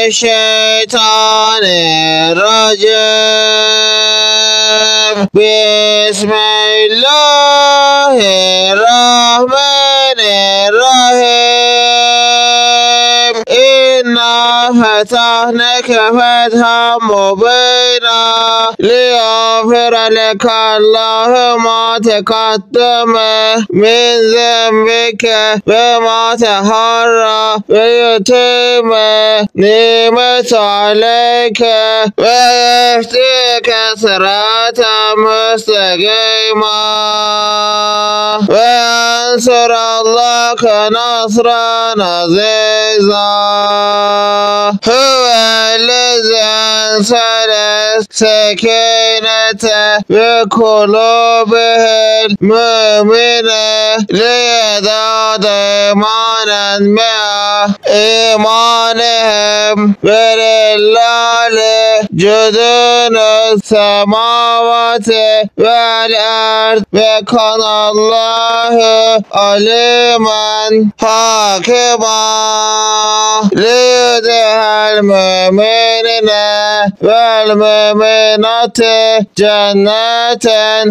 الشيطان الرجيم بسم الله الرحمن الرحيم إنا فتحناك فتحا مبينا ليغفر لك الله ما تقدم من ذنبك وما تأخر ويتم نعمة عليك ويهديك صراطا مستقيما وينصر الله نصرا عزيزا هو الذي أنزل السكينة بقلوب المؤمنين ليزدادوا إيمانا مع إيمانهم ولله جنود السماوات والأرض وكان الله عليما حكيما ليدخل المؤمنين والمؤمنات جنات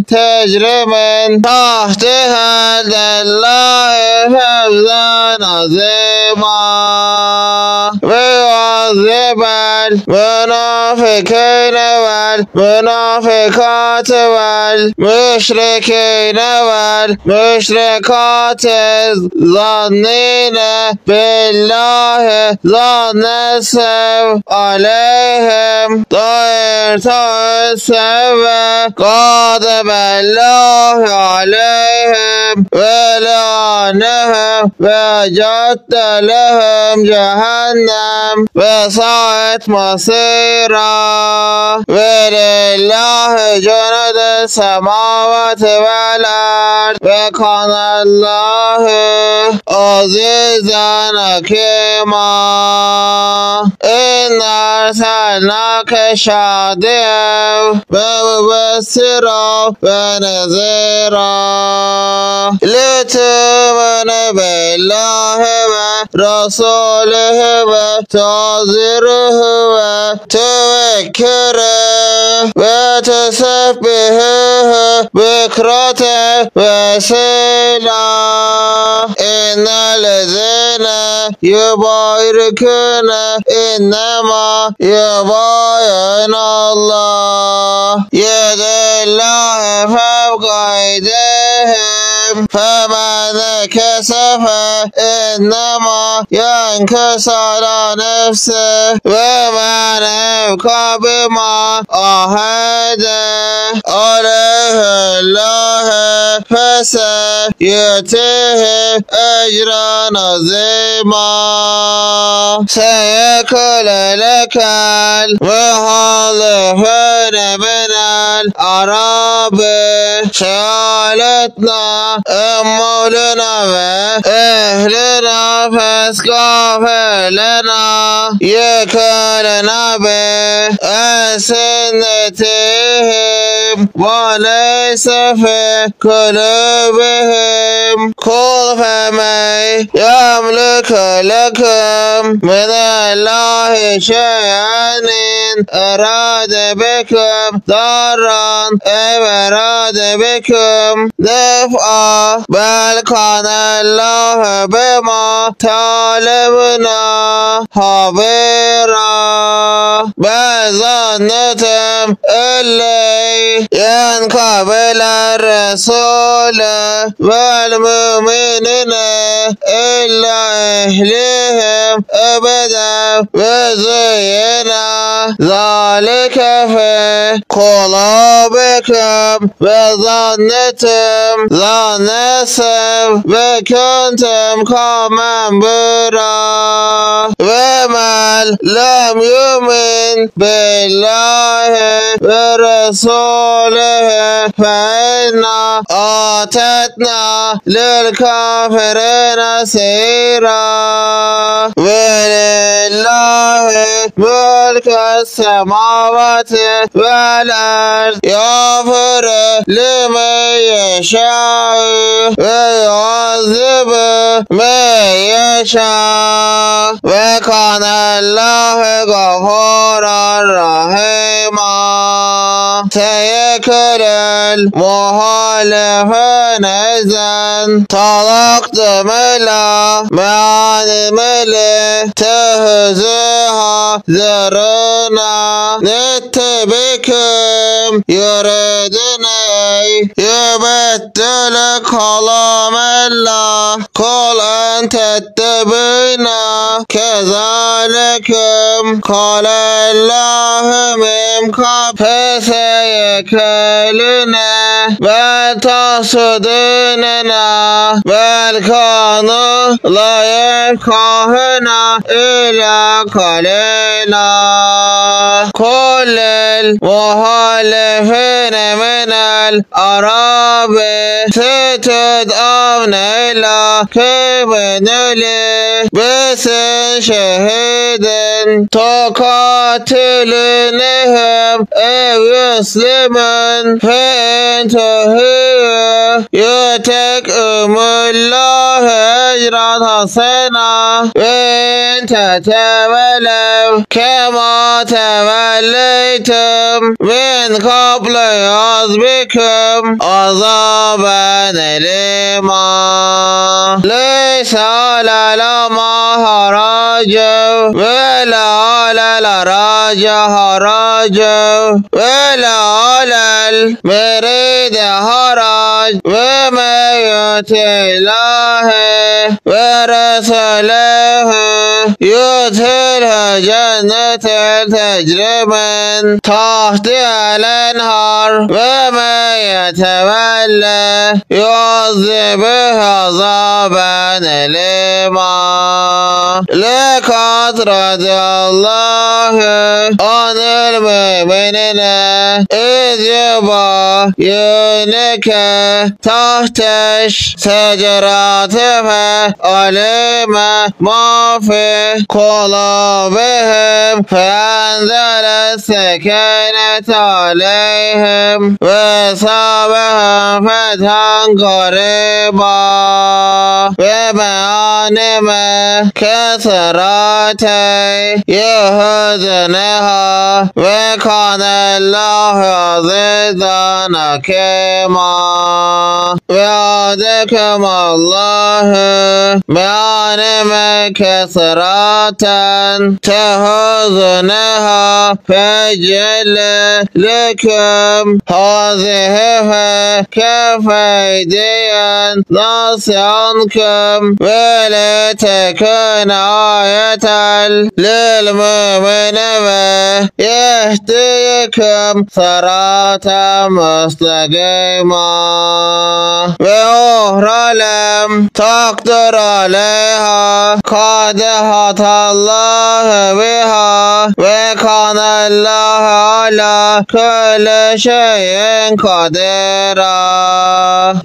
تجري من تحتها الأنهار فوزا عظيما ويعذب المنافقين والمنافقات والمشركين والمشركات الظانين بالله ظن السوء عليهم طائرة السوء غضب الله عليهم ولعنهم وأعد لهم جهنم وساءت مصيرا ولله جنود السماوات والأرض وكان الله عزيزا حكيما إنا أرسلناك شاهدا ومبشرا ونذيرا لتؤمن بالله ورسوله وتعزره وتذكره وتسبحه بكرة وأصيلا إن الذين يبايعونك إنما يبايعون الله يد الله فوق أيديهم فمن كسف إنما ينكس على نفسه ومن أوفى بما عاهد عليه الله فسيؤتيه أجرا عظيما سيقول لك المخلفون من الأعراب شغلتنا أموالنا وأهلنا فاستغفر لنا يقولون بألسنتهم وليس في قلوبهم قل فمن يملك لكم من الله شيئا إن أراد بكم ضرا أو أراد بكم نفعا بل كان الله بما تعلمون خبيرا بل ظننتم أن لن ينقبل الرسول والمؤمنين إلا أهلهم أبدا وزين ذلك في قلوبكم وظننتم ظن السوء وكنتم قوما برا ومن لم يؤمن بالله ورسوله فإنا أعتدنا للكافرين سعيرا ولله ملك السماوات والأرض يغفر لمن يشاء ويعذب من يشاء وكان الله غفورا رحيما سيكل المخالفين إذن تركتم معان الملك تهزها ذرنا نتبكم يردني يبدل كلام الله قل أن تتبعنا كذلكم قال الله من قبل فسيكلنا بل تصدوننا بل كانوا لا يفقهون إلا قليلا كل المخالفين من الأعراب ستدعون إلى كبنولي بس شهيد تقاتلونهم أو يسلمون فإن تهيئوا يؤتكم الله أجرا حسنا وإن تتولوا كما توليتم من قبل يعذبكم عذابا أليما ليس على الأعمى حرج ولا على الأعرج حرج ولا على المريض حرج ومن يطع الله ورسوله يدخله جنة تجري من تحتها الأنهار ومن يتولى يعذبه عذابا أليما لقد رضي الله عن المؤمنين إذ يبايعونك تحت الشجرة فعلم ما في قلوبهم فأنزل السكينة عليهم وأصابهم فتحا قريبا بمغانم كثيرة يأخذونها وكان الله عزيزا حكيما وعدكم الله بمغانم كثيرة تأخذونها فجعل لكم هذه كفيديا ناس عنكم ولتكن آية للمؤمن ويهديكم صراطا مستقيما وأخرى لم تقدر عليها قد أحاط الله بها وكان الله على كل شيء قديرا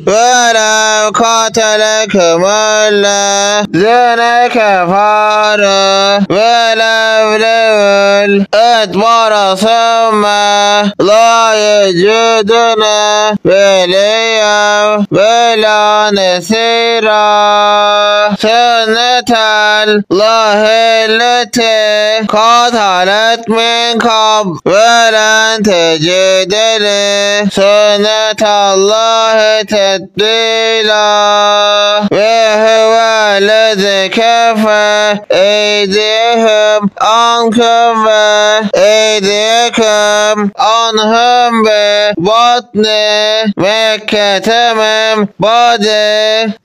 ولو قاتلكم الذين كفروا ولولوا الأدبار ثم لا يجدون وليا ولا نصيرا سنة الله التي قد خلت من قبل ولن تجد لسنة الله تبديلا وهو الذي كف أيديهم عنكم وأيديكم عنهم ببطن مكة من بعد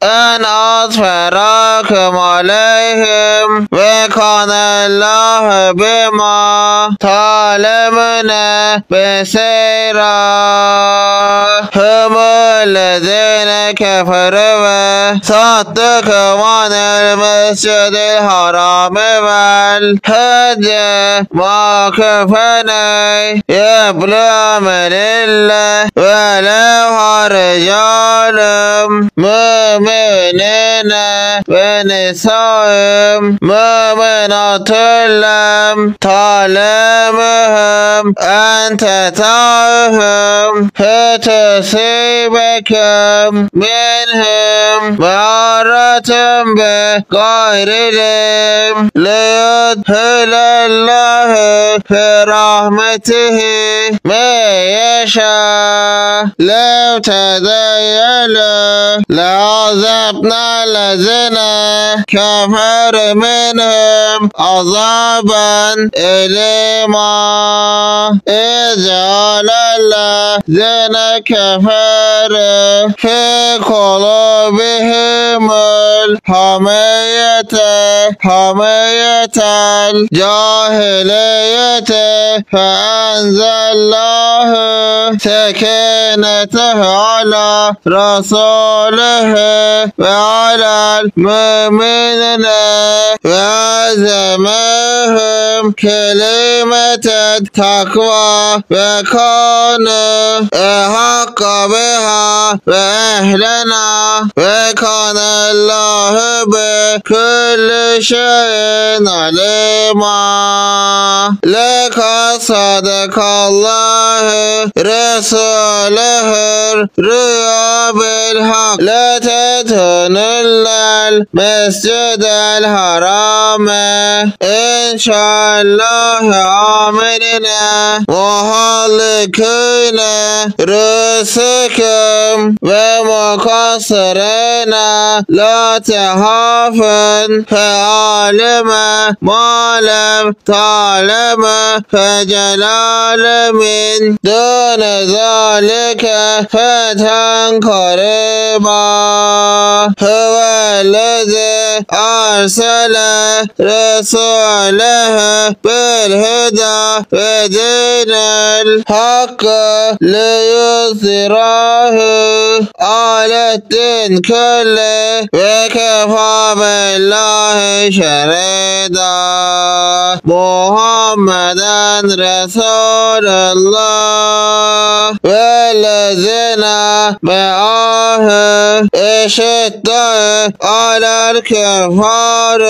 أن أظفركم عليهم وكان الله بما تعلمون بصيرا هم الذين كفروا وصدكم عن المسجد المسجد الحرام والهدي معكوفين يبلغ من الله ولو رجال مؤمنين ونساء مؤمنات لم تعلمهم أن تطعهم فتصيبكم منهم معرة بغير علم ليدخل الله في رحمته من يشاء لو تذيلوا لعذبنا الذين كفروا منهم عذابا أليما إذ جعل الذين كفروا في قلوبهم حمية الجاهلية فأنزل الله سكينته على رسوله وعلى المؤمنين وعزمهم كلمة التقوى وكانوا أحق بها وأهلنا وكان الله بكل شيء عليما لقد صدق الله رسوله الرؤيا بالحق لا تدخلن المسجد الحرام إن شاء الله آمنين محلقين رؤوسكم ومقصرين لا تخافن فعلم ما لم تعلم فجعل من دون ذلك فتحا قريبا هو الذي أرسل رسوله بالهدى ودين الحق ليظهره على الدين كله وكفى بالله شهيدا محمدا رسول الله والذين معه أشداء على الكفار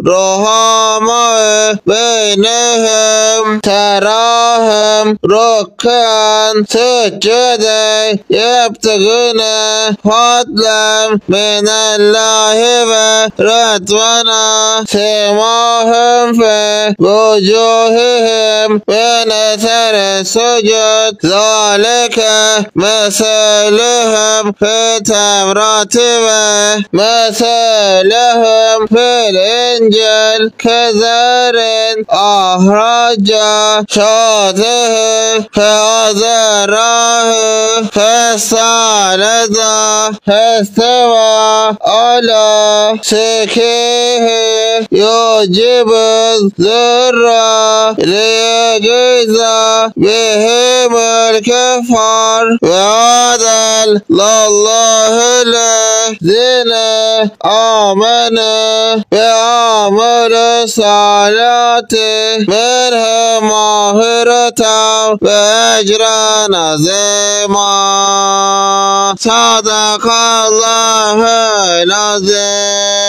رحماء بينهم تراهم ركعا سجدا يبتغون فضلا من الله ورضوانا سيماهم في وجوههم من أثر السجود ذلك مثلهم في التوراة ومثلهم في الإنجيل كزرع أخرج شطأه فأزرعه فاستغلظ فاستوى على ساقيه يعجب الزرع ليغيظ بهم الكفار وعد الله الذين آمنوا وعملوا الصالحات منهم مغفرة وأجرا عظيما صدق الله العظيم.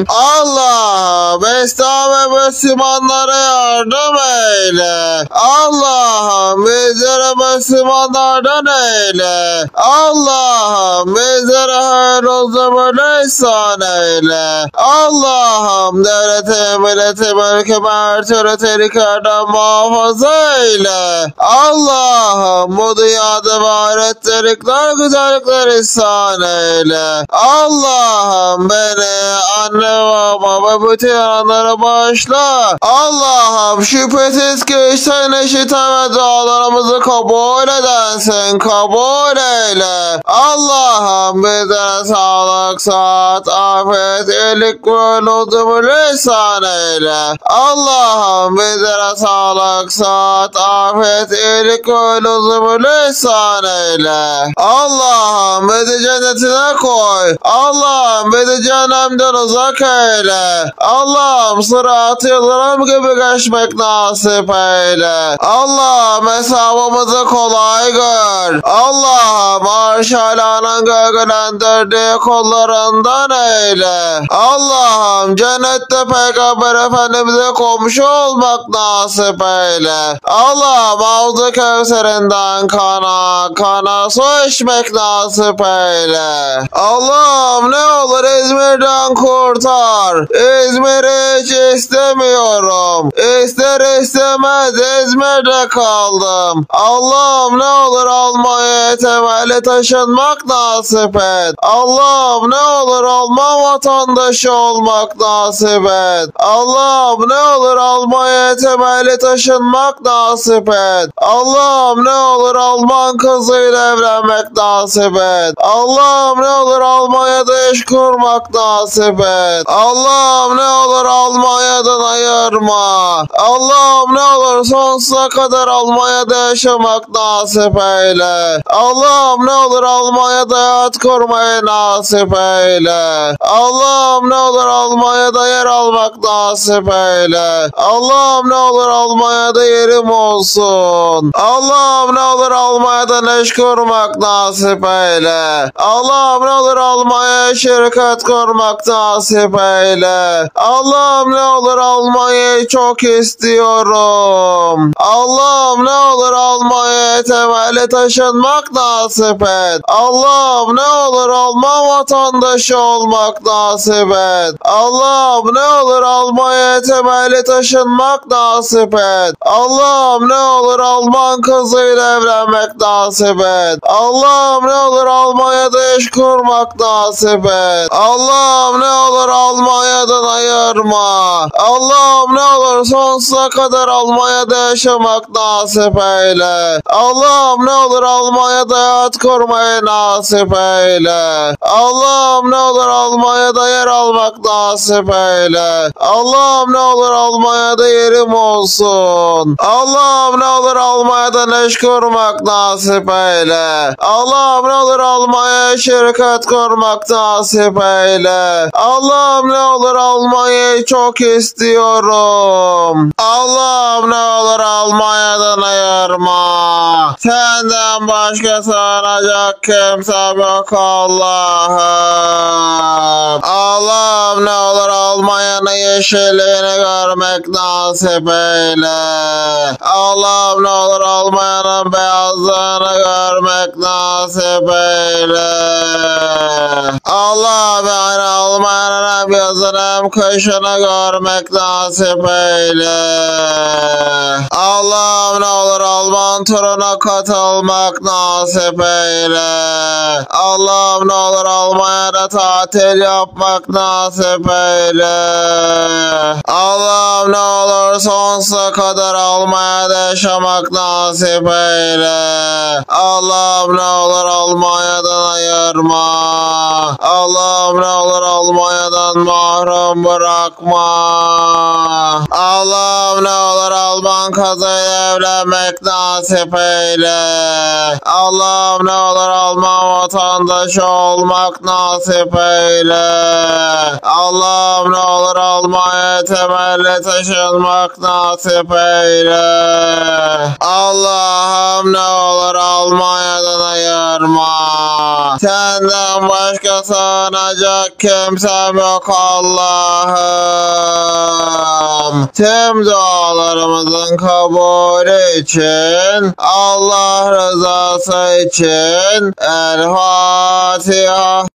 Allah'ım İslam ve Müslümanlara yardım eyle. Allah'ım bizlere Müslümanlardan eyle. Allah'ım bizlere hayır uzamını ihsan eyle. Allah'ım devleti, milleti, mülkümü her türlü tehlikelerden muhafaza eyle. Allah'ım bu dünyada ve ahirettelikler güzellikler ihsan eyle. Allah'ım beni, anne, baba ve bütün yaranlara bağışla. Allah'ım Allah'ım şüphesiz ki sen işiten ve dualarımızı kabul edensin, kabul eyle. Allah'ım bize sağlık, sıhhat, afiyet, iyilik ve lütfu lütfen eyle. Allah'ım bize sağlık, sıhhat, afiyet, iyilik ve lütfu lütfen eyle. Allah'ım bizi cennetine koy. Allah'ım bizi cehennemden uzak eyle. Allah'ım sırat-ı yıldırım gibi geçmek nasip eyle. Allah'ım hesabımızı kolay gör. Allah'ım arş-ı gölgelendirdiği kullarından eyle. Allah'ım cennette Peygamber Efendimiz'e komşu olmak nasip eyle. Allah'ım Havz-ı Kevser'inden kana su içmek nasip eyle. Allah'ım ne olur İzmir'den kurtar. İzmir'i hiç istemiyorum. İster istemez İzmir'de kaldım. Allah'ım ne olur Almanya'ya temelli taşınmak nasip et. Allah'ım ne olur Alman vatandaşı olmak nasip et. Allah'ım ne olur Almanya'ya temelli taşınmak nasip et. Allah'ım ne olur Alman kızıyla evlenmek nasip et. Allah'ım ne olur Almanya'da iş kurmak nasip et. Allah'ım ne olur Almanya'dan ayırma. Allah'ım ne olur sonsuza kadar Almanya'da yaşamak nasip eyle. Allah'ım ne olur Almanya'da hayat kurmayı nasip eyle. Allah'ım ne olur Almanya'da yer almak nasip eyle. Allah'ım ne olur Almanya'da yerim olsun. Allah'ım ne olur Almanya'da iş kurmak nasip eyle. Allah'ım ne olur Almanya'ya şirket kurmak nasip eyle. Allah'ım ne olur Almanya'yı çok istiyorum. Allah'ım ne olur Almanya'ya temelli taşınmak nasip et. Allah'ım ne olur Alman vatandaşı olmak nasip et. Allah'ım ne olur Almanya'ya temelli taşınmak nasip et. Allah'ım ne olur Alman kızıyla evlenmek nasip et. Allah'ım ne olur Almanya'da iş kurmak nasip et. Allah'ım ne olur Almanya'dan ayırma. Allah'ım ne olur sonsuza kadar Almanya'da yaşamak nasip eyle. Allah'ım ne olur Almanya'da hayat kurmayı nasip eyle. Allah'ım ne olur Almanya'da yer almak nasip eyle. Allah'ım ne olur Almanya'da yerim olsun. Allah'ım ne olur Almanya'da iş kurmak nasip eyle. Allah'ım ne olur Almanya'ya şirket kurmak nasip eyle. Allah'ım ne olur Almanya'yı çok istiyorum. Allah'ım ne olur Almanya'dan ayırma. Senden başka sığınacak kimse yok Allah'ım. Allah'ım ne olur Almanya'nın yeşilliğini görmek nasip eyle. Allah'ım ne olur Almanya'nın beyazlığını görmek nasip eyle. Allah'ım yani Almanya'nın hem yazını hem kışını görmek nasip eyle. Allah'ım ne olur Alman turuna katılmak nasip eyle. Allah'ım ne olur Almanya'da tatil yapmak nasip eyle. Allah'ım ne olur sonsuza kadar Almanya'da yaşamak nasip eyle. Allah'ım ne olur Almanya'dan ayırma. Allah'ım ne olur Almanya'dan mahrum bırakma. Allah'ım ne olur Alman kızıyla evlenmek nasip eyle. Allah'ım ne olur Alman vatandaşı olmak nasip eyle. Allah'ım ne olur Almanya'ya temelli taşınmak nasip eyle. Allah'ım ne olur Almanya'dan ayırma. Senden başka sığınacak kimsem yok Allah'ım. Tüm dualarımızın kabulü için, Allah rızası için El Fatiha.